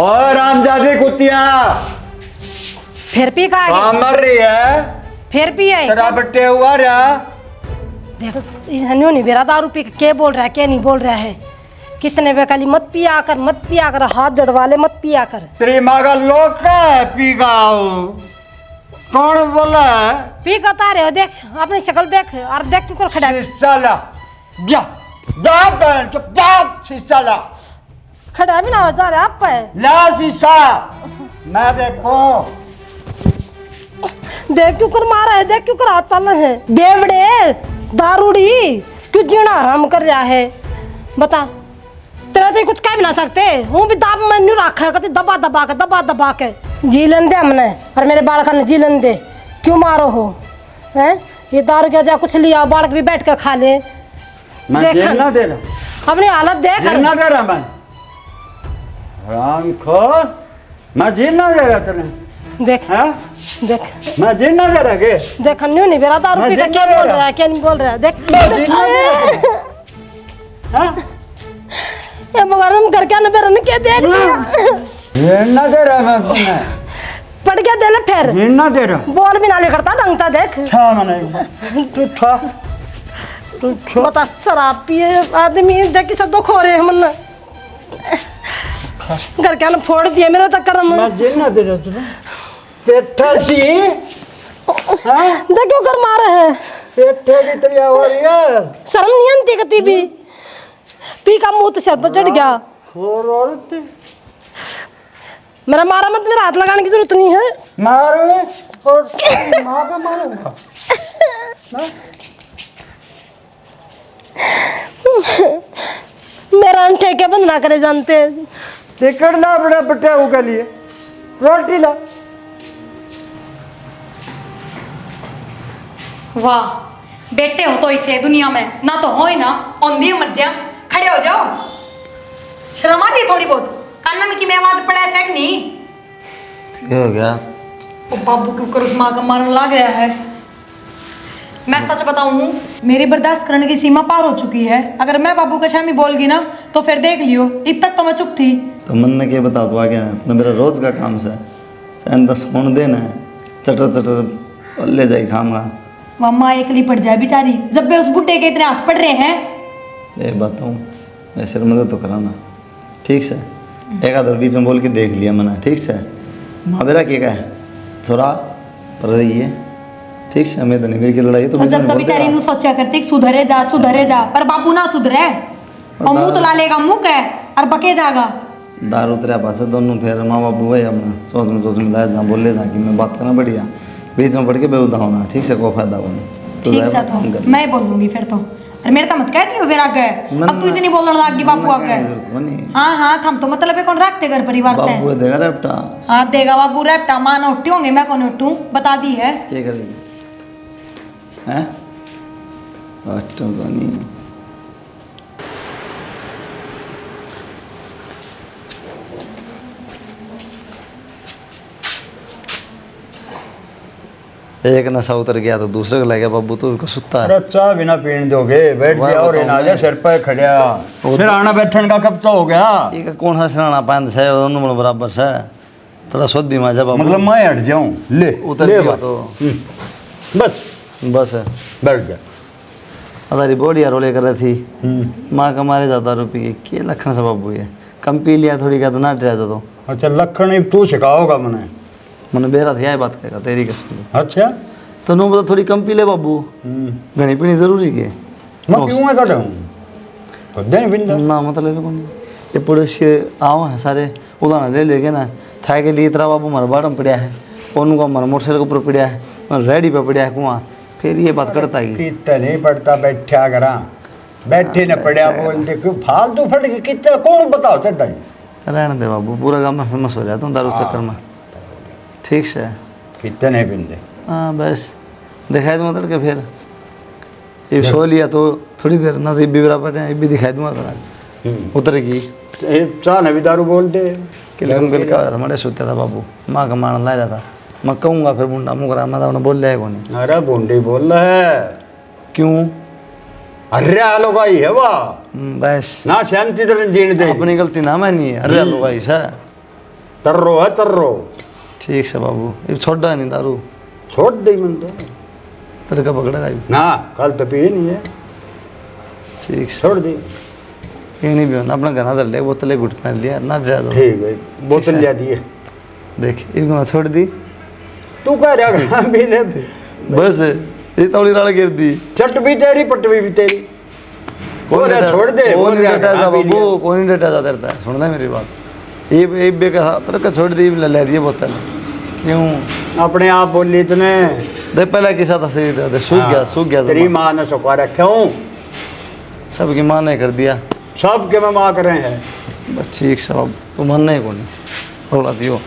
और रामजादी कुतिया फिर पी का मर रही है, फिर पी है तेरा बट्टे हुआ रहा। देख नहीं मेरा दारू पी के क्या बोल रहा है क्या नहीं बोल रहा है। कितने वे काली मत पिया कर हाथ जड़वा ले मत पिया कर। तेरी माँ का लोग का है पी का कौन बोला है? पी का तारे हो देख अपनी शक्ल देख और देख क्यों खड़ा चला जा जा बहन चुप जा शीशा ला खड़ा भी ना हो जा रहा आप पे ला शीशा मैं देखो देख क्यों कर मारा है देख क्यों कर हाथ चल है बेवड़े दारूड़ी क्यों जीना हराम कर रहा है बता तेरा तो कुछ कह भी ना सकते हूँ भी दाब में नहीं रखा है कभी दबा के जीलन दे हमने और मेरे बालक ने जीलन दे क्यों मारो हो हैं ये दारू क्या जा कुछ लिया बालक भी बैठ कर खा ले मैं जेल ना दे रहा अपनी हालत देख जेल ना दे रहा मैं राम खोर मैं जेल ना दे रहा तेरे देख हाँ? देख मैं जेल ना दे रहा के देख न्यू नहीं मेरा दारू पी क्या बोल रहा है क्या नहीं बोल रहा है देख ये मगर हम घर क्या नबे रन के देख जेल ना दे रहा मैं तुम्हें पड़ गया दे ले फिर जेल ना दे रहा बोल भी ना ले करता ढंगता देख ठा मैंने तू बता शराब पिए आदमी देख सब दुख हो रहे हैं मन घर क्या ना फोड़ दिए मेरा तक करम मैं जेल ना दे रहा तुझे पेठा सी देख क्यों कर मारे है पेठे की तरह हो रही है शर्म नहीं आती कती भी पी का मुंह तो सर पर चढ़ गया खोर औरत मेरा मारा मत मेरा हाथ लगाने की जरूरत नहीं है मारो और माँ का मारूंगा मेरा ठेके बंद ना करे जानते हैं टिकट ला बड़ा बट्टे के लिए रोटी ला वाह बेटे हो तो इसे दुनिया में ना तो हो ही ना औंधी मर जा खड़े हो जाओ शर्म आ रही है थोड़ी बहुत कान्ना में की मैं आवाज पड़ा है सैक नहीं क्या हो गया वो बाबू के ऊपर उस माँ का मारने लग रहा है। मैं सच बताऊं मेरी बर्दाश्त करने की सीमा पार हो चुकी है। अगर मैं बाबू का शामी बोल गई ना तो फिर देख लियो इत तक तो मैं चुप थी। तो मन ने क्या बताओ तो आ गया ना मेरा रोज का काम से सैन 10 फोन देना है चटर ले जाए खाऊंगा मम्मा एकली पड़ जाए बेचारी जब भी उस बुड्ढे के इतने हाथ पड़ रहे हैं। ये बताऊँ ऐसे मदद तो कराना ठीक से एक आधर बीच में बोल के देख लिया मैंने ठीक से माँ बेरा क्या है छोरा पर रही है ठीक से हमें तो नहीं मेरी की लड़ाई तो जब तो बेचारी नु सोचा करते कि सुधरे जा पर बाबू ना सुधरे और मुंह तो ला लेगा मुंह है और बके जाएगा दारू उतरा पास दोनों फिर माँ बाबू है अपना सोच में लाया जहाँ बोले था कि मैं बात करना बढ़िया बीच में पढ़ के बेउदा होना ठीक से कोई फायदा होना ठीक से तो मैं बोल दूंगी फिर तो अरे मेरे तो मत कह दियो फिर आगे अब तू इतनी बोलने लगी बाबू आगे हाँ थम तो मतलब है कौन रखते घर परिवार ते बाबू देगा रेपटा हाँ देगा बाबू रेपटा माँ ना उठी होंगे मैं कौन उठूं बता दी है क्या करेगी हैं तो नहीं एक नशा उतर गया तो दूसरे को लग गया बाबू तो उसको सुता है चाह बिना पीने दोगे बैठ गया और ना जा सिर पे खड़िया फिर आना बैठने का कब तो हो गया ठीक है कौन सा सिराना पांद है दोनों में बराबर से थोड़ा सोधी में जब मतलब मैं हट जाऊं ले उतर ले गया तो बस बस है बैठ जा अदारी बोड़ी यार रोले कर रही थी माँ का मारे जाता रुपये के लखन से बाबू ये कम पी लिया थोड़ी क्या तो ना डरा तो अच्छा लखन तू सिखाओगा मैंने बेरा था यह बात कहेगा तेरी कसम अच्छा तो नो बता थोड़ी कम पी ले बाबू घनी पीनी जरूरी के मैं क्यों मैं कटा हूँ कदे नहीं पींदा ना मतलब को नहीं ये पड़ोसी आओ है सारे उदाहरण ले लेके ना था के लिए इतना बाबू हमारा बाटम पड़ा है उनको हमारा मोटरसाइकिल के ऊपर पड़ा है रेडी पे पड़ा है कुआं फिर ये बात करता है कितना नहीं पड़ता बैठा करा बैठे न पड़ा बोल दे क्यों फालतू फट के कितना कौन बताओ चढ़ा रहने दे बाबू पूरा गाँव में फेमस हो जाता हूँ दारू चक्कर में ठीक से कितने नहीं पीते हाँ बस दिखाई दूँगा तड़के फिर ये सो लिया तो थोड़ी देर ना तो भी बराबर है भी दिखाई दूँगा थोड़ा उतरेगी चाह ने भी दारू बोलते कल क्या हो रहा था मरे सोता था बाबू माँ का मान ला रहा था मैं कहूँगा फिर मुंडा मुँह करा मैं उन्हें बोल जाएगा नहीं अरे बूंदी बोल रहा है क्यों अरे आलो का ही है वाह बस ना शांति तरह जीने दे अपनी गलती ना मानी है अरे लोग ऐसा तर्रो है तर्रो। ठीक से बाबू, ये छोड़ा नहीं दारू, छोड़ दी मन तो तेरे का पकड़ा गाई। ना, कल तो पी नहीं है, ठीक से छोड़ दी। ये नहीं भी होना, अपना घना दल ले, बोतल घुट पहन लिया ना ज़्यादा। ठीक है, बोतल लिया दी है। देख इसको छोड़ दी, तू कह रहा भी ले भी। बस ये तौली राल गिर दी। चट भी तेरी पटवी भी तेरी। बोल रहा छोड़ दे, बोल कौन रहा डेटा खा भी लिया। बाबू, कौन डेटा जा देता है, सुनना है मेरी बात। ये बे का तेरे का छोड़ दी, ले रही है बोतल, क्यों? अपने आप बोली इतने। देख पहले किसा था सही था, सूख गया तेरी माँ ने सुखा रखा हूँ, सबकी माँ ने कर दिया, सब के मैं माँ करे हैं। बस ठीक से अब तू मानना ही कौन रोला दियो।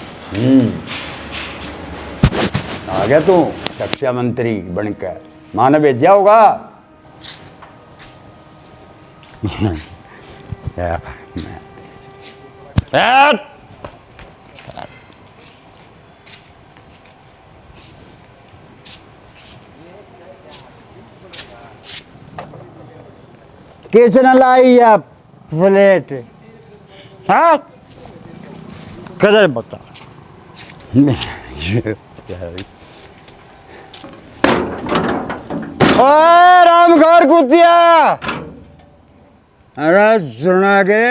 आ गया तू रक्षा मंत्री बनकर, माँ ने भेजा होगा। किसने लाई है प्लेट? हाँ कदर बता। ओ राम घर कुतिया, अरे सुना के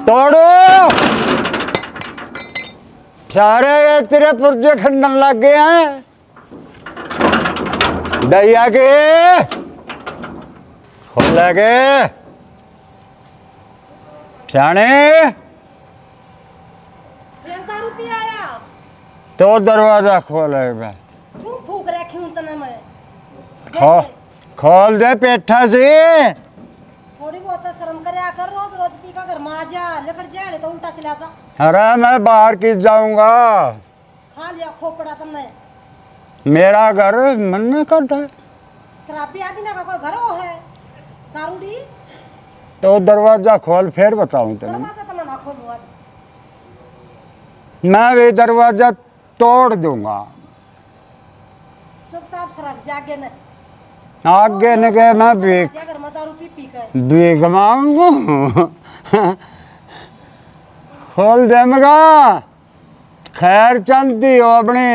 तोड़ो सारे तेरे पुर्जे खंडन लग गए हैं। दैया के खोल के सियाने दारू पी आया तो दरवाजा खोलेगा। क्यों फूक रखी हूं तना मैं? खोल दे पेठा से। थोड़ी बहुत शर्म करया कर, रोज रोज पी का घर में आ जा, लेकर जाए तो उल्टा चला जा। अरे मैं बाहर किस जाऊंगा, खा लिया खोपड़ा तुमने। मेरा घर मन न करता है। शराबी आदमी का कोई घर हो है दारूडी? तो दरवाजा खोल फिर बताऊं तेने। दरवाजा तो मैं ना खोलूं आज। मैं भी दरवाजा तोड़ दूंगा। चुपचाप सड़क जागे न आगे न गए मैं भीख घर में दारू पी पी कर। भीख मांगू। खोल दे मगा, खैर चंदी हो अपनी।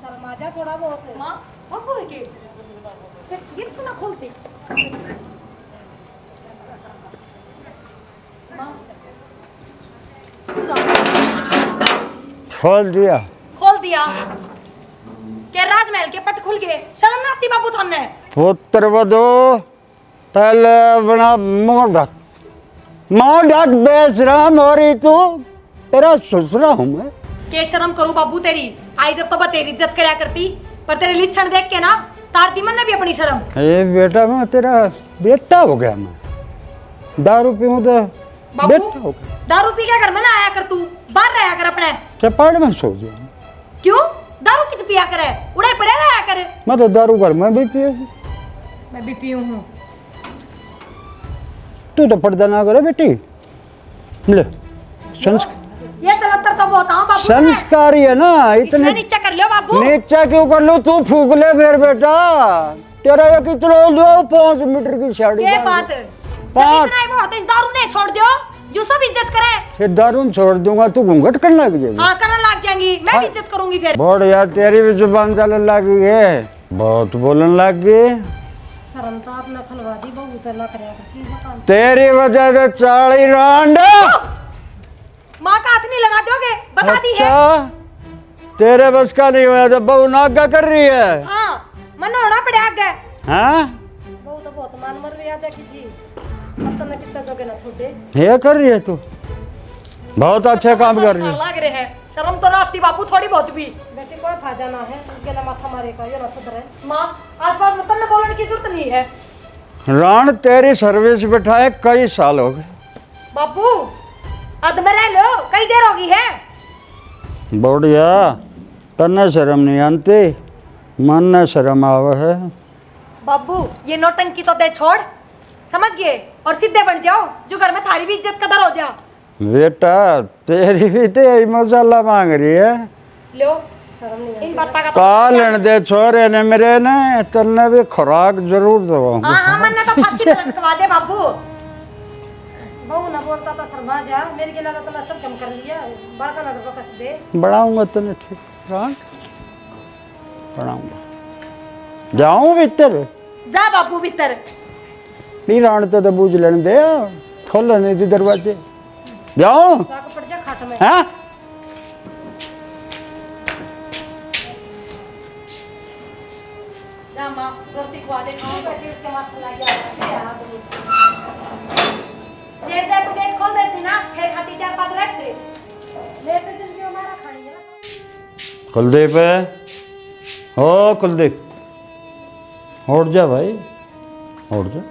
शर्मा जा थोड़ा बहुत। मां अब है के ये क्यों ना खोलते? खोल दिया। खोल दिया के राजमहल के पट खुल गए, शर्म ना आती बाबू थाने? पुत्र वधो पहले अपना मुंह ढक, मुंह ढक बेशरम हो रही तू, तेरा ससुरा हूं मैं। के शर्म करूं बाबू तेरी, आई जब तो तेरी इज्जत करया करती, पर तेरे लिच्छण देख के ना तार दी मन ने भी अपनी शर्म। ए बेटा मैं तेरा बेटा हो गया, मैं दारू पीऊं तो बेटा हो गया। दारू पी के घर में ना आया कर, तू बाहर रहा कर अपने। चपाड़ में सो गया। क्यों दारू कित पिया करे, उड़े पड़े रहा कर। मैं तो दारू घर में भी पिए। मैं भी पीऊं हूं। तू तो पर्दा ना करे बेटी, ले ये चलतर तो बहुत हां बाबू। संस्कारी है ना इतने इतने। नीचे कर लियो बाबू। नीचे क्यों कर लूं, तू फूक ले फिर बेटा। तेरा ये कितना लो 5 मीटर की साड़ी। ये बात पाँच इतना ही बहुत है, दारू ने छोड़ दियो जो सब इज्जत करे। फिर दारू छोड़ दूंगा, तू घूंघट करने लग जाएगी। हाँ करने लग जाएंगी, मैं भी इज्जत करूंगी फिर। बहुत यार तेरी भी जुबान चलने लगी है, बहुत बोलने लग गई। शर्म तो आपने खलवा दी बहू तो ना करया करती बता। तेरी वजह से 40 रांड। माँ का हाथ नहीं लगा दोगे, बता दी है। अच्छा तेरे बस का नहीं हुआ तो बहू नागा कर रही है। हाँ मन होना पड़े आगे। हाँ बहू तो बहुत मान मर रही है की थी, पता ना कितना जोगे ना छोटे। ये कर रही है तू, बहुत अच्छा काम कर रही है। लग रहे हैं, शर्म तो ना आती बापू थोड़ी बहुत भी। बेटी कोई फायदा ना है, इसके लिए माथा मारे का, ये ना सुधरे। माँ आज बात में तन्ने बोलने की जरूरत नहीं है। राण तेरी सर्विस बैठाए कई साल हो गए। बापू अद में रह लो, कई देर होगी है। बढ़िया, तन्ने शर्म नहीं आती, मन ने शर्म आवे है। बाबू ये नौटंकी तो दे छोड़, समझ गए, और सीधे बन जाओ जो घर में थारी भी इज्जत कदर हो जा। बेटा तेरी भी तो यही मसाला मांग रही है। लो शर्म नहीं इन बात का का लेने दे छोरे ने मेरे ने तन्ने भी खुराक जरूर दो। हाँ हाँ मन्ने तो फांसी पर लटकवा दे बाबू। बहू ना बोलता था शर्मा जा, मेरे के तो मैं सब कम कर लिया, बड़का ना तो कस दे। बढ़ाऊंगा तने ठीक रान बढ़ाऊंगा। जाऊं भीतर जा बाबू भीतर। नहीं रान तो बूझ लेने दे, खोल नहीं दी दरवाजे। जाऊं जाके पड़ जा खाट में। हाँ जा माँ रोटी खवा दे। नहीं बैठी उसके माथे लग गया। लेट जा तू गेट खोल देती ना, फिर खाती 4-5 बैठते। ले तो जिंदगी हमारा खाएंगे ना। कुलदीप हो कुलदीप उठ जा भाई उठ जा।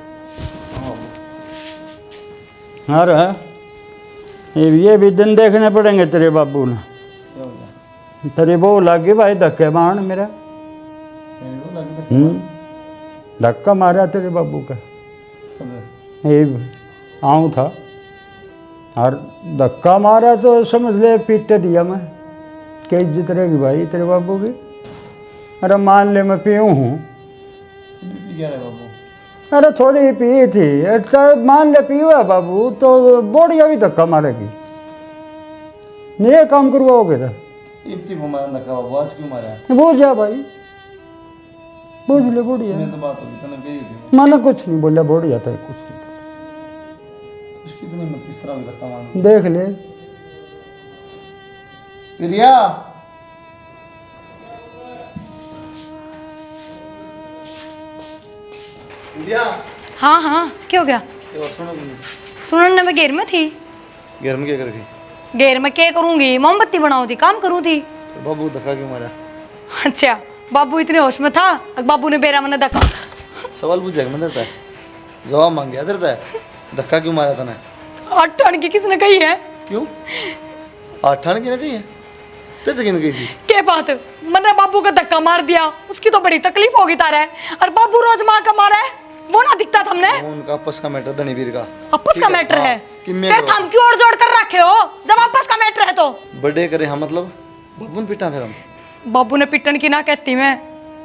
हाँ रहा ये भी दिन देखने पड़ेंगे तेरे बाबू ने। क्या हो गया? तेरी बहू लगी भाई धक्के मारन मेरा। मेरे को लगी धक्का मारा तेरे बाबू का। तो ये आऊँ था और धक्का मारा तो समझ ले पीटे दिया मैं। क्या इज्जत रहेगी भाई तेरे बाबू की। अरे मान ले मैं पीऊँ हूँ। क्या है बाबू? अरे थोड़ी ही पी थी तो मान ले पीवा बाबू तो बोड़िया भी धक्का मारेगी। नहीं ये काम करवाओगे तो इतनी घुमाया धक्का बाबू, आज क्यों मारा? बोल जा भाई बोझ ले बोड़िया। मैं तो बात होगी तने गई थी मैंने कुछ नहीं बोला बोड़िया था कुछ नहीं। उसकी इतनी मत किस तरह धक्का मार देख ले प्रिया। प्रिया हाँ हाँ क्या हो गया? ये और सुनो सुनने में घेर में थी। घर में क्या कर थी? घेर में क्या करूंगी, मोमबत्ती बनाऊं थी, काम करूं थी। तो बाबू धक्का क्यों मारा? अच्छा बाबू इतने होश में था, बाबू ने बेरा मैंने धक्का। सवाल पूछेगा मैं देता है, जवाब मांग गया देता है। धक्का क्यों मारा तने? अट्ठान की किसने कही है? क्यों? आठान की ना कही है? तेरे की ना कही थी? क्या बात, मैंने बाबू का धक्का मार दिया, उसकी तो बड़ी तकलीफ होगी तारा। और बाबू रोज माँ का मारा है, वो ना दिखता था हमने। उनका आपस का मैटर धनीवीर का आपस का मैटर है, कि मैं फिर थम क्यों जोड़ कर रखे हो जब आपस का मैटर है तो? बर्थडे करे हाँ मतलब बाबू ने पिटा फिर हम। बाबू ने पिटन की ना कहती मैं,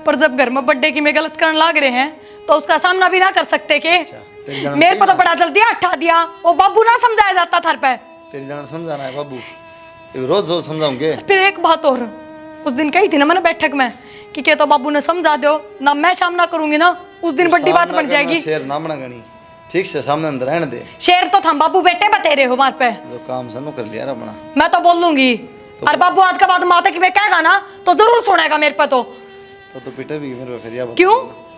पर जब घर में बर्थडे की में गलत करने लाग रहे हैं तो उसका सामना भी ना कर सकते के? तेरी जान मेरे को तो बड़ा जल्दी हटा दिया, वो बाबू ना समझाया जाता थर पे। तेरी जान समझाना है बाबू, ये रोज रोज समझाऊंगे। फिर एक बात और, उस दिन कही थी ना मैंने बैठक में कि क्या तो बाबू ने समझा दो ना, मैं सामना करूंगी ना उस दिन बड़ी बात बन जाएगी। शेर ना बना गणी, ठीक से सामने अंदर रहने दे। शेर तो थम बाबू बेटे बते रहे हो मार पे, जो काम सनु कर लिया अपना। मैं तो बोल लूंगी। और बाबू आज के बाद माता की मैं कहेगा ना तो जरूर सुनेगा मेरे पे। तो पिटे भी मेरे को फिर या बता। क्यों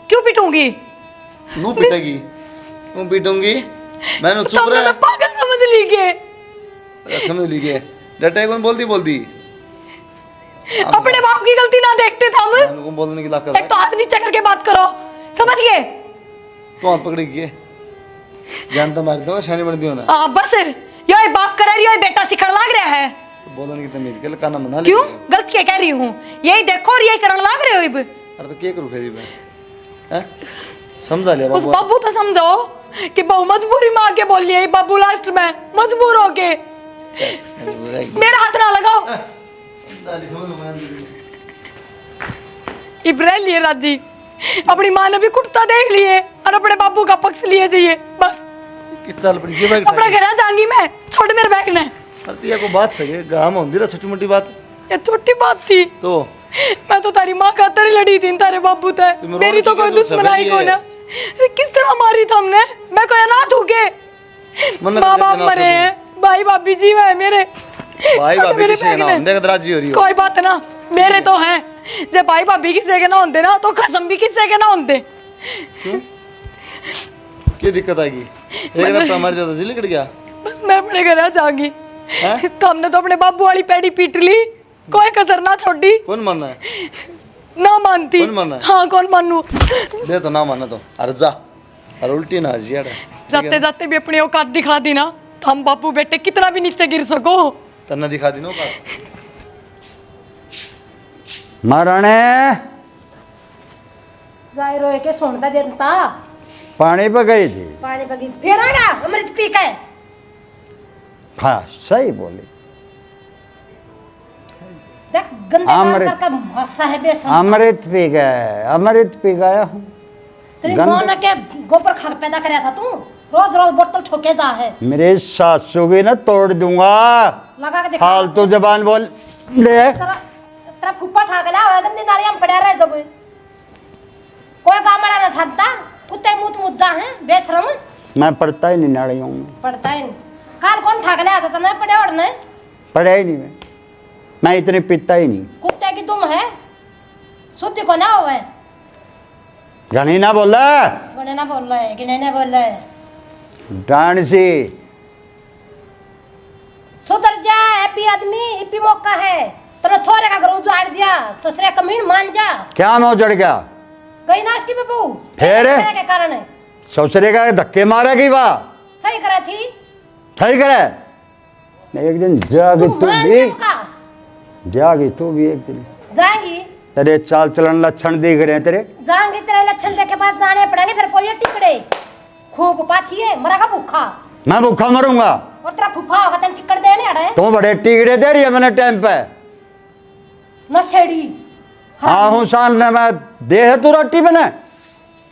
क्यों पिटूंगी? क्यों पिटेगी? क्यों पिटूंगी? मैंने चुप तुमने रहा मैं पागल समझ ली के? समझ लीजिए डटे कौन बोलती अपने बाप की गलती ना देखते थे हम। को बोलने की ताकत एक तो हाथ नीचे करके बात करो, समझ गए? तो हाथ पकड़ेगी जानता मार दो शानी बन दियो ना। हाँ बस यो बाप कर रही हो, बेटा सिखड़ लाग रहा है। तो बोलने की तमीज के काना बना ले। क्यों गलत क्या कह रही हूँ? यही देखो और यही करने लाग रहे हो इब। अरे तो क्या करूं फिर मैं? हैं? समझा लिया उस बाबू। बाबू तो समझो कि बहु मजबूरी में आके बोल लिया बाबू, लास्ट में मजबूर हो के। मेरा हाथ ना लगाओ। दादी समझ लो मैं इब्राहिम लिए राजी अपनी माँ ने भी कुटता देख लिए और अपने बाबू का पक्ष लिए जाइए बस। किस साल पर ये बैग अपना घर आ जाऊंगी मैं, छोड़ मेरे बैग ने। अरे तिया को बात सही है, गराम होंदी रहा छोटी मोटी बात ये छोटी बात थी। तो मैं तो तारी माँ खातर ही लड़ी थी तारे बाबू ते, तुम मेरी तो कोई रोने की दुश्मनाई क्या को ना। अरे किस तरह मारी था हमने? मैं कोई अनाथ हूँ के? मन माँ बाप मरे हैं, भाई भाभी जीव है मेरे। भाई छोड़ भाभी मेरे किसे बैग ना ने। होंदे का राजी हो रही हो। कोई बात ना, मेरे तो हैं। जब भाई भाभी किसी के ना होंदे ना तो कसम भी किसी के ना होंदे। क्या दिक्कत आएगी? एक हफ्ता हमारे ज्यादा जिले कट गया। बस मैं अपने घर आ जाऊंगी। हैं? तो हमने तो अपने बाबू वाली पैड़ी पीट ली, कोई कसर ना छोड़ी। कौन मानना है? ना मानती। कौन माना है? हाँ कौन मानू? दे तो ना माना तो अरे जा, अरे उल्टी ना आज यार। जाते जाते भी अपनी औकात दिखा दी ना तो हम बापू बेटे कितना भी नीचे गिर सको। तना दिखा दी नो का। महाराणे जाए रोए के सोनता देता पानी पे गई थी। पानी पगी फिर आगा अमृत पी के। हाँ सही बोली। देख गंदे काम अमृत। करके हंसा है बेशरम। अमृत पी गया, अमृत पी गया हूँ। तेरी गंद- माँ ने के गोबर खान पैदा कराया था तू, रोज रोज बोतल ठोके जा है। मेरे सासू की ना तोड़ दूंगा। लगा के दिखा। फालतू जबान बोल दे। तेरा तेरा फुप्पा ठाक ला होए गंदी नालियां में पड़ा रहे जब कोई गामड़ा ना ठाकता, कुत्ते मुत मुत जा है बेशरम। मैं पढ़ता ही नहीं नाड़ियों में, पड़ता है काल कौन ठाक ले आता था ना पड़े ओढ़ने। पढ़ा ही नहीं मैं इतने पीता ही नहीं। कुत्ते की दुम है, शुद्धि को ना होवे। घनी ना बोला बोले ना बोल रहे कि नहीं बोल रहे। डांड सी। सुधर जा हैप्पी आदमी, हैप्पी मौका है। तेरे छोरे का घर उजाड़ दिया, ससुरे कमीन मान जा। क्या मैं उजड़ गया? गई नाश की बबू फिर? तेरे के कारण है। ससुरे का धक्के मारेगी वाह, सही करा थी सही करे। एक दिन जागी तू मान भी, चुका। जागी तू भी एक दिन। जाएंगी तेरे चाल चलन लक्षण दिख रहे हैं तेरे। जाएंगी तेरे लक्षण देखे बाद जाने पड़ेंगे फिर कोई टिकड़े खूब पाथी है मरा भूखा। मैं भूखा मरूंगा? और तेरा फुफा होगा तेन टिकट देने अड़े तू बड़े टिकड़े दे रही है मैंने टाइम पे। नशेड़ी। हाँ हूँ साल ने मैं दे है तू रोटी बने।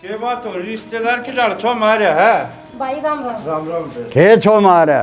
के बात हो रिश्तेदार की लड़छो मारे है। भाई राम राम। राम राम बे। खे छो मारा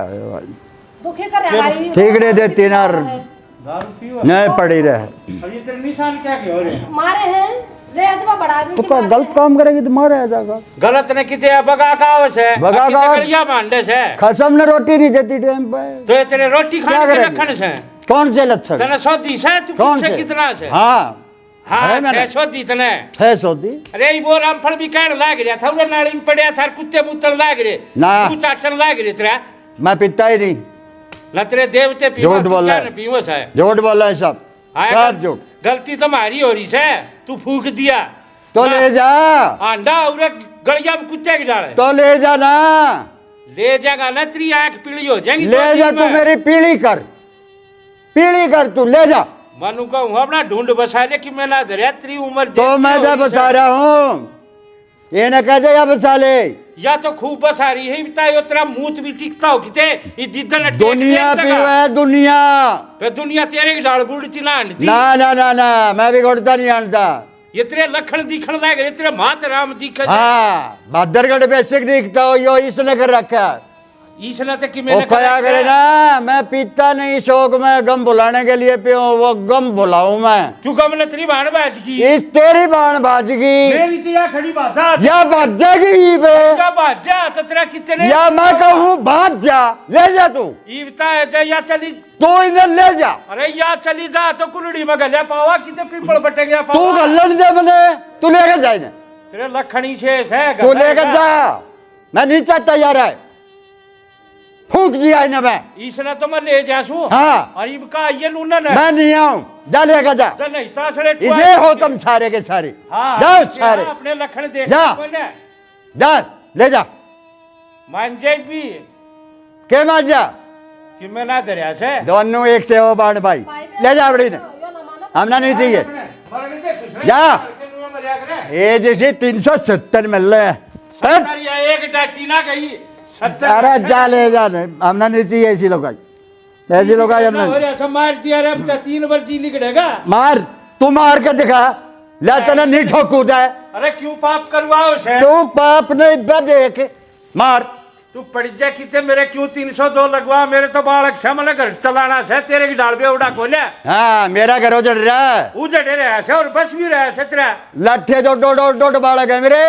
दुखी कर रहा भाई। टिकड़े देती ना दारू पीओ। नहीं पड़ी रहे। अब ये तेरे निशान क्या के हो रहे हैं? मारे हैं ले अजमा बढ़ा दी। तू क्या गलत काम करेगी तो मारा जाएगा। गलत ने किते बगा का से बगा का? बढ़िया मांडे से खसम ने रोटी नहीं देती टाइम पे। तो ये तेरे रोटी क्या खाने के करेगी? लक्षण से कौन से लक्षण? तने सोती से तू कौन किससे से? कितना से? हाँ हाँ है मैंने। से सोती तने। है सोती। अरे वो रामफल भी कहने लाग रहा था उरे नाली में पड़या था कुत्ते मुतन लाग रहे ना। तू चाटन लाग रहे तेरा मैं पीता ही नहीं। ना तेरे देवते पीवा झूठ बोल रहा है। पीवो से झूठ बोला है सब, सब झूठ। गलती तुम्हारी हो रही से तू फूक दिया तो ना। ले जा, अंडा उरे गलिया में कुत्ते की डाले तो ले जा ना, ले जाएगा ना तेरी आंख पीली हो जाएगी ले दो जा। दिन तू में। मेरी पीढ़ी कर, पीढ़ी कर, तू ले जा। मानू का हूँ अपना ढूंढ बसा ले कि मैं ना धरिया तेरी उम्र तो देखती मैं हो जब रही बसा है। रहा हूँ ये न कह दे या बसा ले। या तो खूब बसा रही है बताइए तेरा मुंह भी टिकता हो किते ये जिद्दन अटैक दुनिया देख पी सका। है दुनिया। पे दुनिया तेरे की डाल गुड़ती ना अंडती ना ना ना ना मैं भी घोड़ता नहीं जानता। ये तेरे लखन दिखण लाग रहे तेरे मात राम दिख हाँ भादरगढ़ बेसिक दिखता हो यो इसने कर रखा है। इसने तो कि वो मैंने क्या करे ना, मैं पीता नहीं शौक में गम भुलाने के लिए पियो, वो गम भुलाऊं मैं। क्यों कम ने तेरी बाण बाज की इस तेरी बाण बाजगी मेरी तो या खड़ी बाजा या बाजेगी बे, क्या बाजा तो तेरा कितने या मैं कहूँ भाग जा, ले जा तू, ये बता है या चली तू इधर ले जा। अरे या चली जा तो कुलड़ी में गल्या पावा किते पीपल बटे गया तू पावा गल्लन दे मने, तू लेकर जा इन्हें, तेरे लखनी शेष है तू लेकर जा। मैं नहीं चाहता यार है, फूक दिया इन्हें मैं। इसने तो मैं ले जासू हाँ अरे का ये नूना ने मैं नहीं आऊं, जा लेकर जा। चल नहीं तासरे इसे हो तुम सारे के सारे, हाँ जाओ क्या सारे, अपने लखन देख जा। कोने जा ले जा। मान जाए भी के मान जा, कि मैं ना दरिया से दोनों एक से हो बाण भाई, ले जा बड़ी ने, हमने नहीं चाहिए। जा। ये जैसे 370 मिल रहे हैं। हट। अरे ये एक टाची ना गई 70 अरे जा ले जा, हमने नहीं चाहिए ऐसी लोग, ऐसी लोग हमने। और ऐसा मार दिया रे अब 3 बार जी लिखड़ेगा मार, तू मार के दिखा, ले तना नहीं ठोकूदा है। अरे क्यों पाप करवाओ से तू पाप नहीं देख, मार। तू पड़ जा किते मेरे क्यों 302 लगवा मेरे तो बालक समन घर चलाना से तेरे की डाल पे उड़ा खोले हाँ मेरा घर उजड़ रहा है, उजड़े रहे से और बस भी रहे से तेरा लट्ठे जो डोड बालक है मेरे।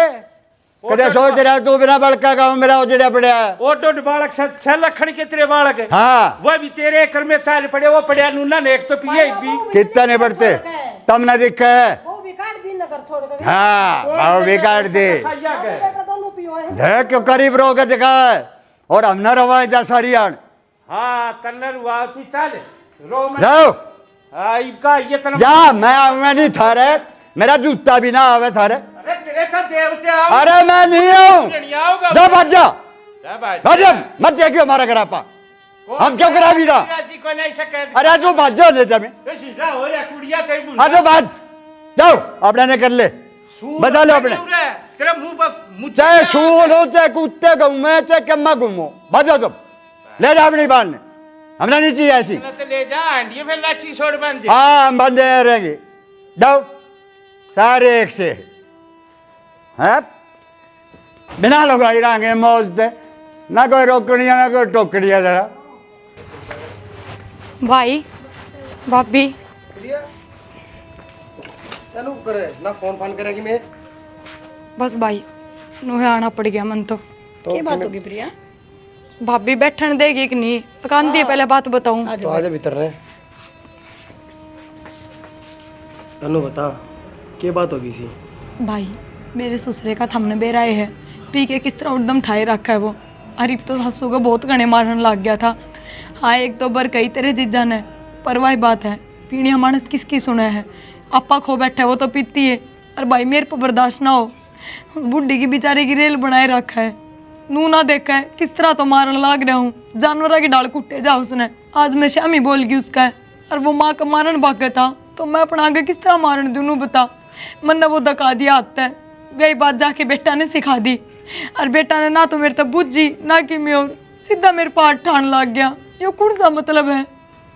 कदे सोच रहा तू बिना बड़का का मेरा उजड़ा पड़ा है। ओ डोड बालक से लखन के तेरे बालक है हाँ वो भी तेरे कर में चाल पड़े वो पड़े नूना ने एक तो पिए भी कितना नहीं बढ़ते, तब न दिक्क है। वो भी काट दी नगर छोड़ के। हाँ भाव भी काट दे, सैया के बेटा दोनों पियो है। देख क्यों करीब रो के दिखा है, और हम न रवाए जा सारी आन हाँ तन्नर हुआ थी चल रो में जाओ। हाँ इनका ये तना जा, मैं आऊंगा नहीं थारे, मेरा जूता भी ना आवे थारे। अरे तेरे तो देवते आओ अरे मैं नहीं आऊं, नहीं आओगा जा भाग जा, जा भाई भाग जा, मत देखियो हमारा करापा, हम क्यों करा भी रहा। जी को नहीं सके अरे तू भाग जाओ नहीं जमी, सीधा हो रे कुड़िया कहीं बुन अरे भाग जाओ, अपने ने कर ले, बजा लो अपने, तेरा मुंह पर मुझे चाहे सूर हो चाहे कुत्ते घूमे चाहे कम्मा घूमो, भाग जाओ तुम, ले जा अपनी बाल ने। हमरा नहीं चाहिए ऐसी। तो ले जा ये फिर लाठी छोड़ बंद हाँ हम बंदे रहेंगे, दो सारे एक से है, बिना लगाई रहेंगे मौज से, ना कोई रोकड़िया ना कोई टोकड़िया। जरा भाई भाभी चलो करे ना फोन फान करेगी मैं बस भाई नोहे आना पड़ गया मन तो। क्या बात होगी प्रिया? भाभी बैठन देगी कि नहीं कांदी है, पहले बात बताऊं। तो आजा भीतर रहे। तनु बता क्या बात होगी सी? भाई मेरे ससुरे का थमने बेराए है, पी के किस तरह उड़दम ठाए रखा है वो। अरीब तो सासू को बहुत घने मारने लग गया था। हाँ एक तो बर कही तेरे जीजा ने, पर वही बात है पीणिया मानस किसकी सुने है। आपा खो बैठा है वो तो पीती है, और भाई मेरे पर बर्दाश्त ना हो। बुढ़ी की बेचारे की रेल बनाए रखा है, नू ना देखा है किस तरह तो मारन लाग रहा हूँ। जानवरा की डाल कुट्टे जा उसने। आज मैं शामी बोल गई उसका है, और वो माँ का मारन भागा था तो मैं अपना आगे किस तरह मारन दूँ बता। मन ने वो धका दिया हाथ है, वही बात जाके बेटा ने सिखा दी, और बेटा ने ना तो मेरे तक बुझी ना कि मैं और सीधा मेरे पाठ ठान लग गया। ये कौन सा मतलब है?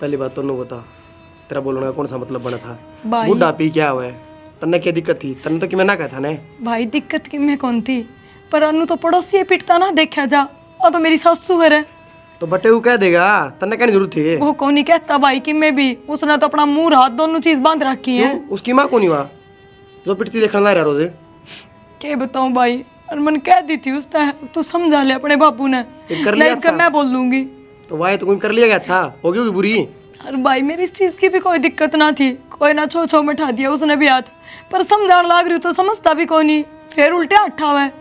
पहली बात तनु बता, तेरा बोलने का कौन सा मतलब बना था? भाई बुढ़ा पी क्या हुआ है? तन्ने क्या दिक्कत थी? तन्ने तो कि मैं ना कहता ने। भाई दिक्कत की मैं कौन थी, पर अनु तो पड़ोसी पिटता ना देखा जा, और तो मेरी सासू है। तो बटे वो कह देगा, तन्ने कहने जरूरत थी? वो कौन नहीं कहता भाई कि मैं भी, उसने तो अपना मुंह हाथ दोनों चीज बांध रखी है। क्यों? उसकी माँ कौन हुआ जो पिटती देखने ला रहा रोजे? क्या बताऊं भाई, और मन कह दी थी उसने, तू समझा ले अपने बापू ने, फिर कर लिया नहीं तो अच्छा? मैं बोल लूंगी। तो वाह तो कोई कर लिया क्या? अच्छा होगी होगी बुरी। और भाई मेरी इस चीज की भी कोई दिक्कत ना थी, कोई ना छो छो में ठा दिया उसने भी हाथ, पर समझाने लाग रही हूं तो समझता भी कोई नहीं, फिर उल्टे अट्ठा हुआ है।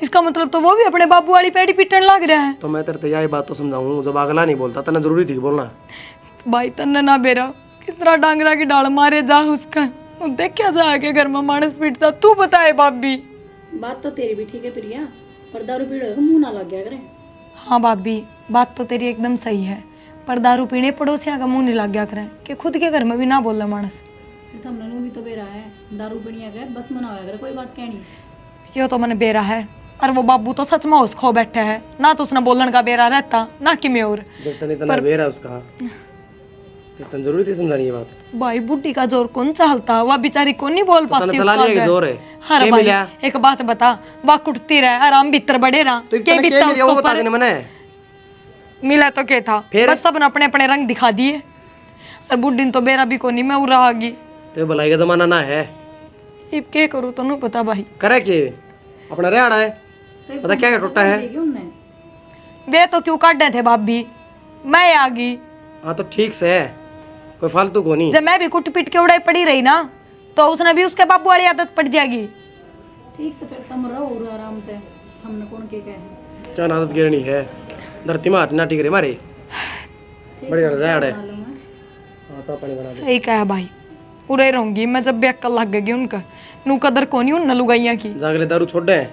इसका मतलब तो वो भी अपने बाबू वाली पेड़ी पीटने लग रहा है। तो मैं तेरे यही बात तो समझाऊं, जब अगला नहीं बोलता तन्ने जरूरी थी बोलना। भाई तन्ने ना बेरा किस तरह डांगरा की डाल मारे जा उसका, वो देखा जा के घर में मानस पीटता। तू बताए भाभी। बात तो तेरी भी ठीक है प्रिया, पर दारू पी रहे मुंह ना लग गया करे। हाँ भाभी बात तो तेरी एकदम सही है, पर दारू पीने पड़ोसियां का मुंह नहीं लग गया करे कि खुद के घर में भी ना बोल मानस। फिर तो हमने भी तो बेरा है, दारू पीनिया गए बस मना हुआ करे, कोई बात कहनी। यो तो मैंने बेरा है, और वो बाबू तो सच में उस खो बैठा है ना, तो उसने बोलन का बेरा रहता ना कि मैं और। जब तने तना बेर है उसका, तो तन जरूरी थी समझानी ये बात। भाई बुढ़ी का जोर कौन चलता, वह बेचारी कौन नहीं बोल पाती चला उसका लिया कि आगे। जोर है? हाँ क्या भाई मिला? एक बात बता, वह कुटती रहे आराम भीतर बढ़े रहा, तो क्या तने बीतता क्या मिला वो उसको बता पर? देने मने। मिला तो क्या था, फिर? बस सब ने अपने अपने रंग दिखा दिए, और बुढ़ी ने तो बेरा भी कोनी मैं उड़ा आगी। तो भलाई का जमाना ना है, अब क्या करूँ तो नहीं पता भाई। करे के अपना रेड़ा है, पता क्या क्या टूटा है। वे तो क्यों काटे थे भाभी, मैं आ गई। हाँ तो ठीक से है, कोई फालतू को नहीं। जब मैं भी कुट पीट के उड़ाई पड़ी रही ना, तो उसने भी उसके बाबू वाली आदत पड़ जाएगी। ठीक से फिर तुम रहो और आराम से, हमने कौन के कहे। क्या आदत गिरनी है, धरती में हाथ ना टिक रहे मारे बड़ी रेड़ है। हाँ तो पानी बना दे। सही कहा भाई, उड़े रहूंगी मैं जब भी अक्कल लग गई उनका, नू कदर कोनी उन लुगाइया की। जागले दारू छोड़ दे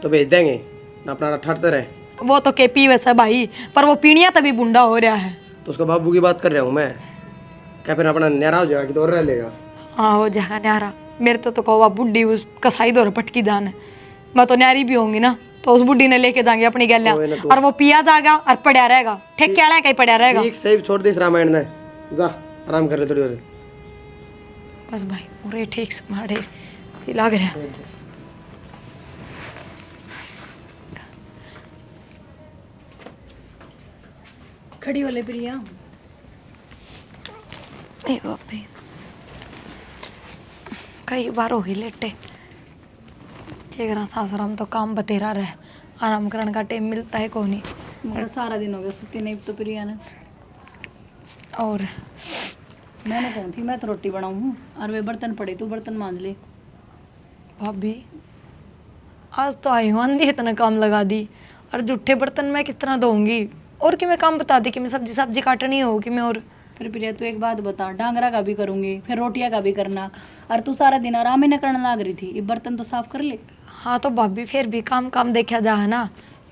तो भेज देंगे ना, अपना ठहरते रहे। वो तो के पी वैसा भाई, पर वो पीणिया तभी बुंडा हो रहा है। तो उसका बाबू की बात कर रहा हूँ मैं, क्या फिर अपना न्यारा हो जाएगा कि तो रह लेगा। हाँ हो जाएगा न्यारा, मेरे तो कौवा बुढ़ी उस कसाई दौर पटकी जान है, मैं तो न्यारी भी होंगी ना, तो उस बुढ़ी ने लेके जाएंगे अपनी गैलियां, और वो पिया जाएगा और पड़ा रहेगा, ठेक क्या कहीं पड़ा रहेगा। ठीक सही छोड़ दे इस रामायण ने, जा आराम कर ले थोड़ी देर। बस भाई पूरे ठीक से मारे लग रहा है। खड़ी हो ले प्रिया। ए बापे कई बार हो गई लेटे, क्या करा सासराम तो काम बतेरा रहे, आराम करने का टाइम मिलता है को नहीं। मगर सारा दिन हो गया सुती नहीं तो प्रिया ने। और मैंने कौन थी, मैं तो रोटी बनाऊँ हूँ, और वे बर्तन पड़े तू बर्तन मांज ले। भाभी आज तो आई हूँ आंधी इतना काम लगा दी, और जूठे बर्तन मैं किस तरह धोऊंगी, और कि मैं काम बता दी कि मैं सब्जी काटनी हो कि मैं और। फिर प्रिया तू एक बात बता, डांगरा का भी करूँगी फिर रोटियां का भी करना, और तू सारा दिन आराम ही न करने लग रही थी, ये बर्तन तो साफ कर ले। हाँ तो भाभी फिर भी काम काम देखा जा है ना,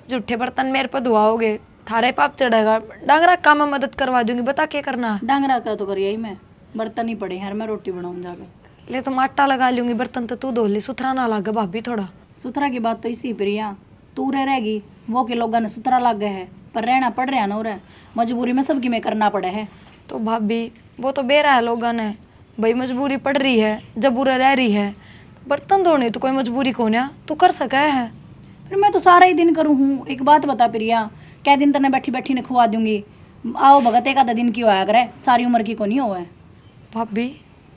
जूठे बर्तन मेरे पर धुआओगे थारे पाप चढ़ेगा, डांगरा काम में मदद करवा दूंगी, बता क्या करना। डांगरा का तो करिए ही मैं, बर्तन ही पड़े यार, मैं रोटी बनाऊँ जाकर। ले तुम आटा लगा लूंगी, बर्तन तो तू धो ली, सुथरा ना लगे भाभी थोड़ा। सुथरा की बात तो इसी प्रिया, तू रहेगी वो के लोगों ने सुथरा लग गए है, पर रहना पड़ रहा ना, हो रहा है मजबूरी में सबकी में करना पड़ा है। तो भाभी वो तो बेरा है लोगों ने, भाई मजबूरी पड़ रही है, जब बुरा रह रही है। बर्तन धोने तो कोई मजबूरी कौन है, तू कर सका है। फिर मैं तो सारा ही दिन करूँ हूँ। एक बात बता प्रिया, क्या दिन तने बैठी बैठी ने खुआ दूंगी। आओ भगत एक आधा दिन की होया करे, सारी उम्र की को नहीं हुआ है। भाभी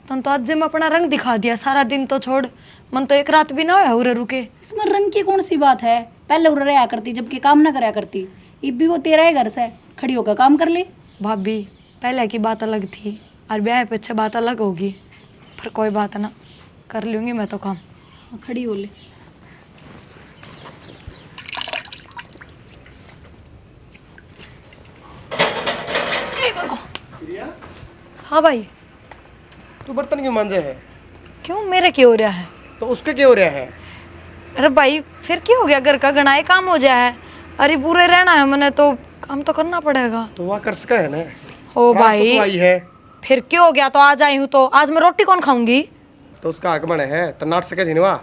तन तो आज में अपना रंग दिखा दिया, सारा दिन तो छोड़, मन तो एक रात भी ना होया उरे रुके। इसमें रंग की कौन सी बात है, पहले उड़ रहा करती जबकि काम ना कराया करती, अब भी वो तेरा ही घर से खड़ी होकर काम कर ले। भाभी पहले की बात अलग थी और ब्याह पीछे बात अलग होगी, पर कोई बात ना, कर लूंगी मैं तो काम। खड़ी हो ले। हाँ भाई। तू बर्तन क्यों मांजे है? क्यों, मेरे क्या हो रहा है? तो उसके क्या हो रहा है? अरे भाई फिर क्या हो गया, घर का गणाए काम हो जाए है। अरे पूरे रहना है मैंने तो, काम तो करना पड़ेगा। तो वहाँ कर सका है ना। हो रात भाई को तू आई है फिर क्यों हो गया, तो आज आई हूँ तो आज मैं रोटी कौन खाऊंगी? तो उसका आगमन है तो नाट सके दिनवा।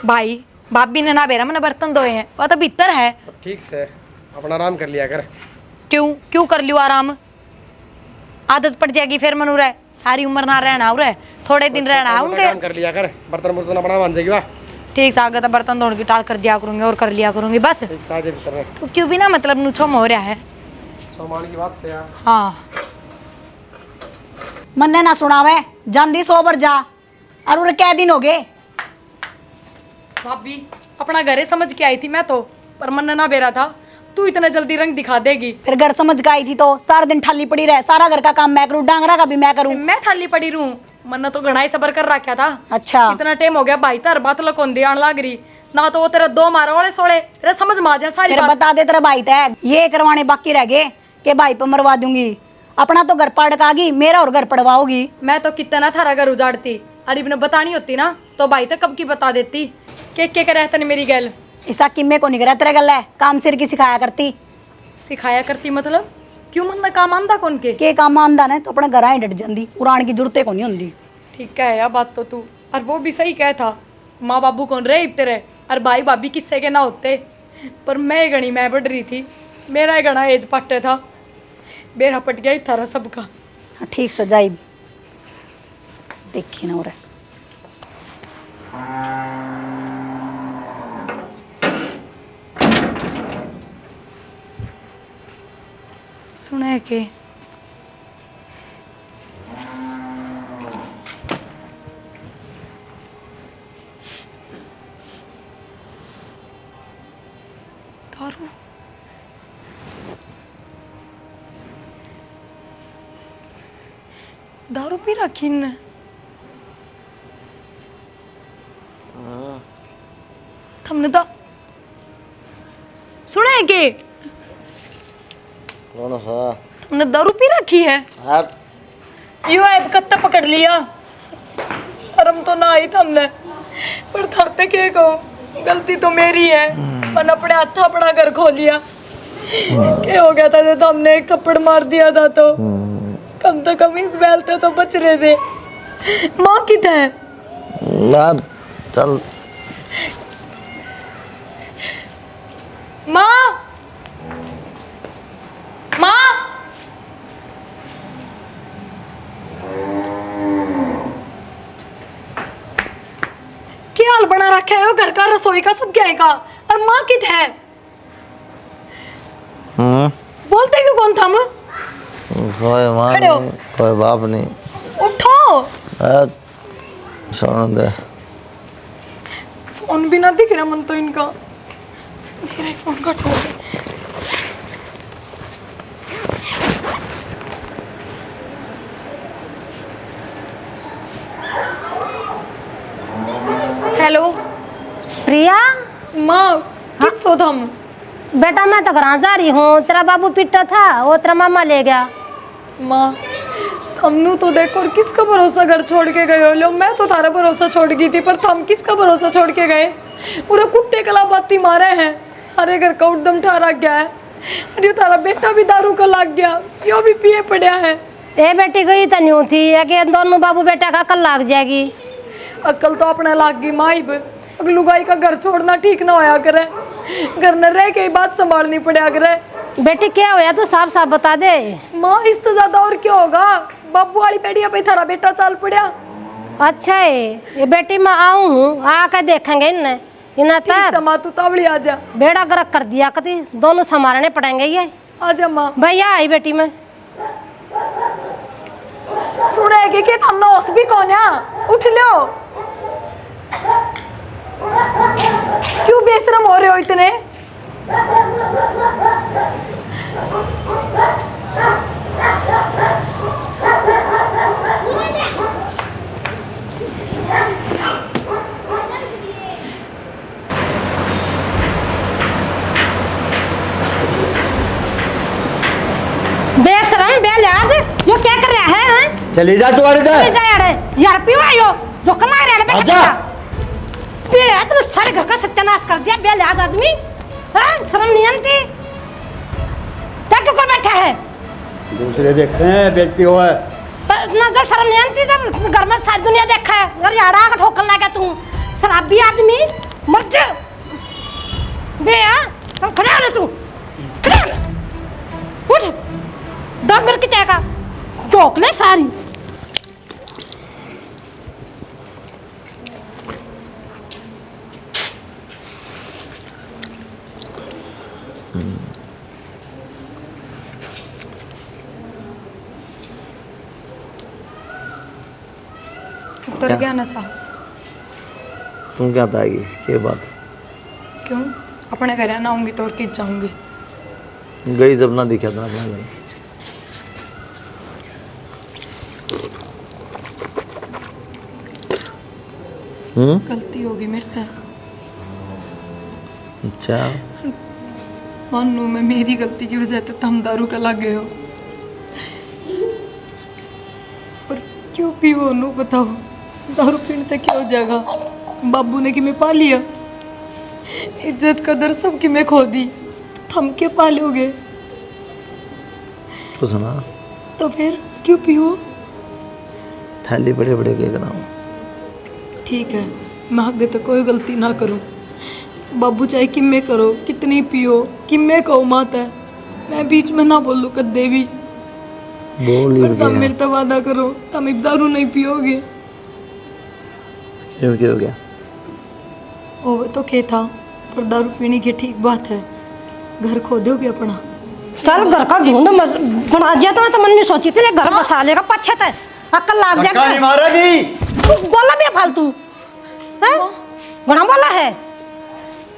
भाई भाभी ने ना बेरा मैंने बर्तन धोए हैं, वो तो भीतर है। ठीक से अपना आराम कर लिया कर। क्यों क्यों कर लियो आराम, आदत पड़ जाएगी फिर मनु रहे, सारी उम्र ना रहना उरे, थोड़े दिन रहना है उनके। काम कर लिया कर, बर्तन बुर्तन अपना मान जाएगी वाह। ठीक से आगे तो बर्तन धोने की टाल कर दिया करूंगी और कर लिया करूंगी बस। एक साजे भीतर में तो क्यों भी ना मतलब नुछम हो रहा है। सामान की बात से यार। हाँ मन्ने ना सुनावे, जल्दी सोबर जा, और उरे क्या दिन हो गए। भाभी अपना घरे समझ के आई थी मैं तो, पर मन ना बेरा था तू इतना जल्दी रंग दिखा देगी। फिर घर समझ के आई थी तो सारा दिन ठाली पड़ी रहे, सारा घर का काम मैं करूँ, डांगरा का भी मैं करूँ। मैं थाली पड़ी रहूं, मन तो घना ही सबर कर रखा था। अच्छा इतना टाइम हो गया भाई, तर बात लकोन दी आन लाग रही ना, तो वो तेरा दो मारा ओले सोले तेरे समझ में आ जाए सारी फिर बात। बता दे तेरा भाई तय ये करवाने बाकी रह गए कि भाई पे मरवा दूंगी। अपना तो घर पड़कागी, मेरा और घर पड़वाओगी। मैं तो कितना थारा घर उजाड़ती, अरे इन्हें बतानी होती ना तो भाई तो कब की बता देती। के रहता नहीं मेरी गैल, ऐसा किम्मे को नहीं करा तेरे गल है, काम सिर की सिखाया करती। सिखाया करती मतलब क्यों, मन में काम आंदा कौन के काम आंदा ने तो अपने घर ही डट जाती, उड़ान की जरूरत को नहीं होंगी। ठीक है यार बात तो तू, और वो भी सही कह था, माँ बाबू कौन रहे तेरे, और भाई भाभी किससे के ना होते। पर मैं गणी मैं बढ़ रही थी, मेरा ही गणा एज पट्टे था, बेरा पट गया ही थारा सबका। ठीक सजाई देखी ना उरे। सुने के दारू, दारू पी रखी ने। हमने तो सुने के कौन सा? तुमने दारू पी रखी है? आप यू है कत्ता पकड़ लिया, शर्म तो ना आई हमने, पर थरते के को गलती तो मेरी है, मन अपने हाथ अपना घर खो लिया। क्या हो गया था जब हमने एक थप्पड़ मार दिया था तो कम से कम इस बैलते तो बच रहे थे। माँ किधर है? ना चल माँ माँ क्या हाल बना रखा है वो घर का, रसोई का, सब क्या का, और माँ किधर है? बोलते क्यों कौन था? हम कोई माँ खड़े हो। नहीं, कोई बाप नहीं। उठो, सुन दे। फोन भी ना दिख रहा मन तो इनका, मेरा फोन कट हो गया। हेलो प्रिया माँ, कित सो थम? बेटा मैं तो घर जा रही हूँ, तेरा बाबू पिटा था वो तेरा मामा ले गया। माँ थमनू तो देखो, और किसका भरोसा घर छोड़ के गए हो लो, मैं तो तारा भरोसा छोड़ गई थी, पर थम किसका भरोसा छोड़ के गए? पूरा कुत्ते कला बाती मारे हैं, सारे घर का उद्दम ठहरा गया है, अरे तारा बेटा भी दारू का लग गया, यो भी पिए पड़ा है। ए बेटी गई तो नहीं थी है कि दोनों बाबू बेटा का कल लाग जाएगी। अक्ल तो अपने लाग गई माँ, लुगाई का घर छोड़ना ठीक ना होया करे, घर न रह के ही बात संभालनी पड़ा करे। बेटी क्या होया तू साफ साफ बता दे। माँ इससे ज्यादा और क्या होगा, बब्बू वाली पेड़िया पे थारा बेटा चल पड़ा। अच्छा है ये बेटी मैं आऊँ हूँ, आकर देखेंगे इन्हें इन्हें तब माँ तू तावड़ी आ जा। बेड़ा गर्क कर दिया कभी दोनों संभालने पड़ेंगे ये। आजा माँ। भैया आई बेटी मैं सुनेगी कि तुम नौस भी कौन है, उठ लो। क्यों बेशरम हो रहे हो इतने? बेशरम बेलियाज यो क्या कर रहा है हैं? चली जा तू चले इधर। जा यार पीवा यो जो कमा रहा है बेटा आजा। बेटा तूने सारे घर का सत्यानाश कर दिया बेलियाज आदमी। हैं शर्म नहीं आती? क्या क्यों कर बैठा है? दूसरे देखे हैं बेचती हुआ ना जब शर्म नहीं आती जब घर में सारी दुनिया देखा है घर यारा का ठोकर लगा तू शराबी आदमी मर जा बे आ चल खड़ा हो तू खड़ा हो। उठ डंगर की तय का जोक ले सारी। उतर गया नशा। तुम क्या बताएगी क्या बात? क्यों अपने घर ना आऊंगी तो और किस जाऊंगी। गई जब ना दिखा था अपना घर। गलती होगी मेरे से। अच्छा मानू मैं मेरी गलती की वजह से तुम दारू का लग गए हो। और क्यों पी वो नू बताओ, दारू पीने तक क्या हो जाएगा। बाबू ने कि मैं पा लिया, इज्जत कदर सब की मैं खो दी, तो थम के पालोगे। तो सुना तो फिर क्यों पियो? थैली बड़े बड़े के कराऊं। ठीक है मैं आगे तो कोई गलती ना करूं। बाबू चाहे किम्मे करो कितनी पियो किम्मे कहो माता है, मैं बीच में ना बोलूं कदे भी। बोल ही पर तुम गया। मेरे तो वादा करो तुम एक दारू नहीं पियोगे। क्यों क्या हो गया? वो तो क्या था, पर दारू पीने की ठीक बात है। घर खो दोगे अपना। चल घर का ढूंढ बना दिया तो मैं तो मन नहीं सोची थी घर बसा लेगा पछे तक अक्ल लाग धक्का नहीं जाएगा। मारेगी। तू बोला भी है फालतू हैं? बड़ा बोला है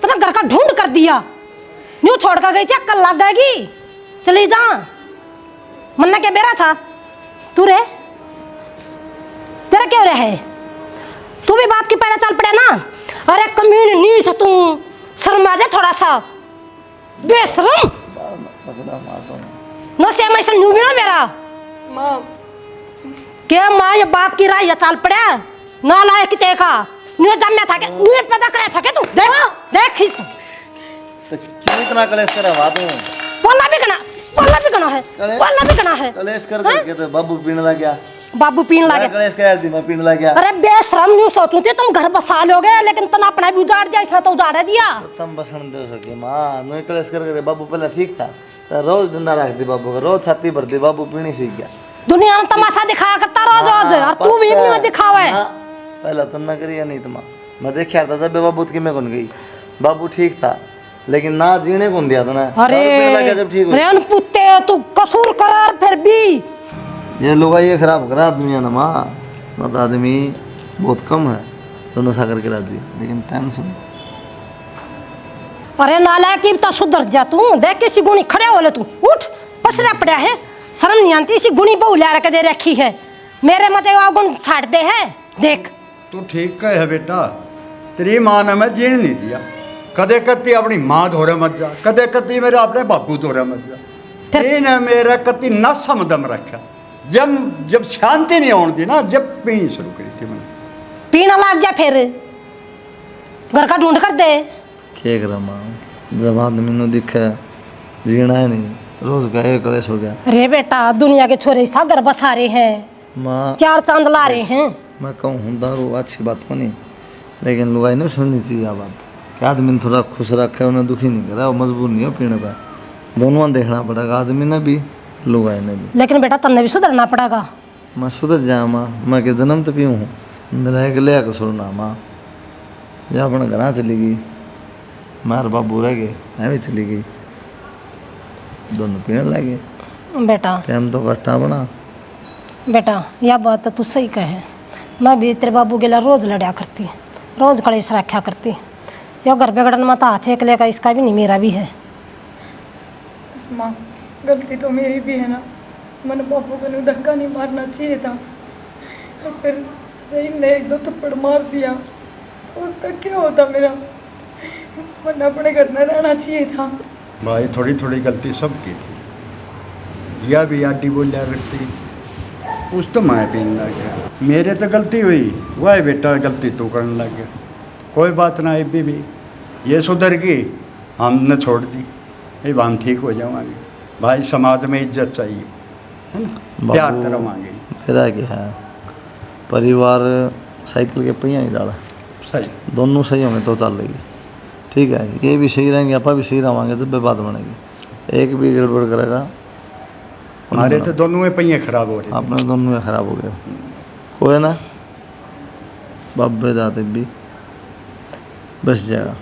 तेरा घर का ढूंढ कर दिया न्यू छोड़ कर गई थी अक्ल लग जाएगी। चली जा मन्ना क्या बेरा था तू रे तेरा क्यों रहे? तू भी बाप की पैड़ा चल पड़े ना। अरे कमीन नीच तू शर्मा जा थोड़ा सा बेशरम न से मैं न्यू भी ना मेरा माँ क्या माँ ये बाप की राय ये चाल पड़ा ना लाए कि देखा न्यू जब मैं था के न्यू पैदा करे था के तू देख देख खींच तो क्यों इतना कलेश कर रहा तू? बोलना भी गना है बोलना भी गना है। कलेश कर करके तो बाबू पीने लग गया। बाबू पीने लगे। कलेश कर दी मैं पीने लग गया। अरे बेशरम न्यू सोचू थी तुम घर बसा लोगे लेकिन तना अपना भी उजाड़ दिया इसने तो उजाड़ दिया। तुम बसन दे सके माँ मैं कलेश कर बाबू पहले ठीक था तो रोज धंधा रख दी बाबू का, रोज छाती भरती बाबू पीनी सीख गया। दुनिया में तमाशा दिखाया करता रोज रोज और तू भी न्यू दिखावे। पहला तो ना करिए नहीं तुम मैं देखा था जब बाबू की मैं कौन गई बाबू ठीक था लेकिन ना जीने कौन दिया था ना। अरे दारू पीने लग गया जब ठीक रे पुत्ते तू कसूर करार फिर भी ये लोग ये खराब करा दुनिया ना माँ। मत आदमी बहुत कम है तो नशा करके राजी लेकिन टेंशन। अरे नालायक की तो सुधर जा तू देख किसी गुणी खड़े हो ले तू उठ पसरा पड़ा है शर्म नहीं आती इसी गुणी बहु ला रख दे रखी है मेरे मते वो गुण छाड़ दे है देख। तू ठीक कहे है बेटा, तेरी माँ ने मैं जीण नहीं दिया। कदे कत्ती अपनी माँ धोरे मत जा, कदे कत्ती मेरे अपने बापू धोरे मत जा। ने मेरा कत्ती न समदम रखा। जब शांति नहीं होनी थी ना जब पीनी शुरू करी थी मैंने। पीना लाग जा फिर घर का ढूंढ कर दे। क्या करा माँ जब आदमी ने दिखा जीना है नहीं रोज का एक कलेश हो गया। अरे बेटा दुनिया के छोरे सा घर बसा रहे हैं माँ चार चांद ला रहे हैं। मैं कहूँ दारू अच्छी बात को नहीं लेकिन लुगाई नहीं सुननी चाहिए यह बात कि आदमी थोड़ा खुश रखे उन्हें दुखी नहीं करा और मजबूर नहीं हो पीने पर। दोनों देखना पड़ेगा, आदमी ने भी लुगाई ने भी। लेकिन बेटा तन्ने भी सुधरना पड़ेगा। मैं सुधर जाया माँ, मैं के जन्म तो पीऊँ हूँ, मेरा एक लिया कसूर ना माँ। या अपने घर चली गई, मार बाबू रह गए, मैं भी चली गई, दोनों पीने लगे। बेटा टाइम तो कट्टा बना। बेटा यह बात तो तू सही कहे। मैं भी तेरे बाबू के लिए रोज लड़ा करती, रोज कलेश रखा करती। यो घर बिगड़न मत हाथ एक लेगा, इसका भी नहीं मेरा भी है। माँ गलती तो मेरी भी है ना, मैंने बाबू को नु धक्का नहीं मारना चाहिए था, और फिर जहीन ने एक दो थप्पड़ मार दिया तो उसका क्या होता मेरा, वरना अपने घर में रहना चाहिए था। भाई थोड़ी थोड़ी गलती सबकी थी, यह भी आटी बोलिया करती, उस तो मैं पीने लग गया। मेरे तो गलती हुई, वह बेटा गलती तू करने लग गया। कोई बात ना, अभी भी ये सुधर गई, हमने छोड़ दी, अब हम ठीक हो जाएंगे। भाई समाज में इज्जत चाहिए, है ना, प्यार बाबू, तरह मांगे। मेरा क्या है, परिवार साइकिल के पहिया ही डाला, सही दोनों सही होंगे तो चल रही है। ठीक है, ये भी सही रहेंगे, आप भी सही रहेंगे, तब बात बनेगी। एक भी गड़बड़ करेगा, हमारे तो दोनों में पहिए खराब हो रहे। अपने दोनों में खराब हो गया। कोई ना, बाबे दाते भी बस जाएगा।